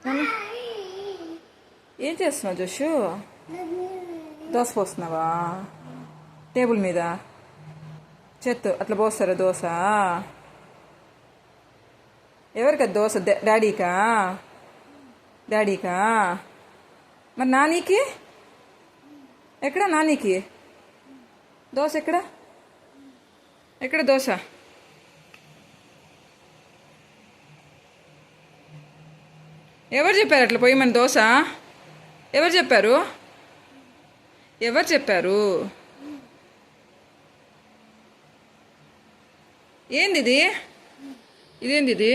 నాన్న, ఏం చేస్తున్నావు జోషు? దోశ పోస్తున్నావా టేబుల్ మీద? చేత్తో అట్లా పోస్తారా దోశ? ఎవరికి అది దోశ? డాడీకా? డాడీకా? మరి నానికి ఎక్కడ? నానికి దోశ ఎక్కడ? ఎక్కడ దోశ? ఎవరు చెప్పారు అట్లా పోయమని దోశ? ఎవరు చెప్పారు? ఎవరు చెప్పారు? ఏంది ఇది? ఇదేంది ఇది?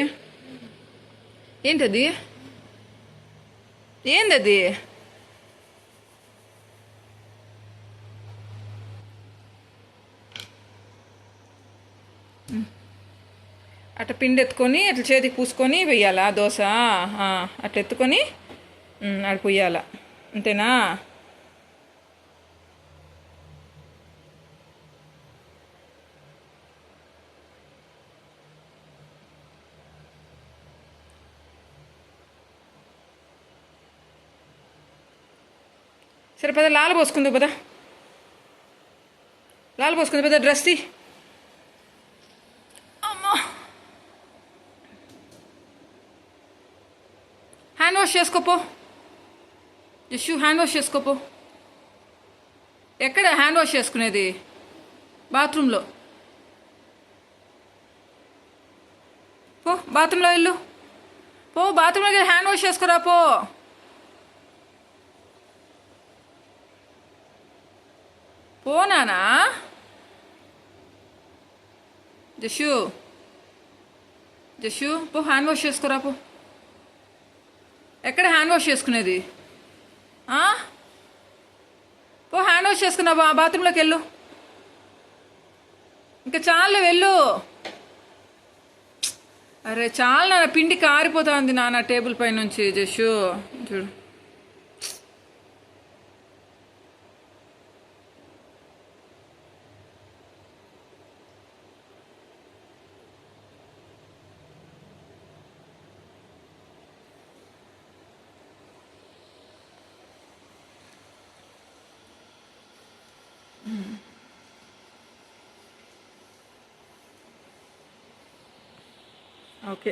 ఏంటది? ఏందది? అట్లా పిండి ఎత్తుకొని అట్లా చేతికి పూసుకొని వెయ్యాలా దోశ? అట్లా ఎత్తుకొని అక్కడ పొయ్యాల, అంతేనా? సరే పద, లాల పోసుకుంది పద, లాల పోసుకుంది పద, డ్రెస్ తీ. అమ్మా, హ్యాండ్ వాష్ చేసుకోపో జస్ట్, హ్యాండ్ వాష్ చేసుకోపో. ఎక్కడ హ్యాండ్ వాష్ చేసుకునేది? బాత్రూంలో పో, బాత్రూంలో వెళ్ళు, పో బాత్రూంలోకి హ్యాండ్ వాష్ చేసుకురా పో. పోనానా జషు, జషు పో హ్యాండ్ వాష్ చేసుకురా పో. ఎక్కడ హ్యాండ్ వాష్ చేసుకునేది? పో హ్యాండ్ వాష్ చేసుకున్నావా? బాత్రూంలోకి వెళ్ళు, ఇంకా చాలు వెళ్ళు. అరే చాలు నాన్న, పిండి కారిపోతుంది నాన్న టేబుల్ పై నుంచి. జషు చూడు, ఓకే.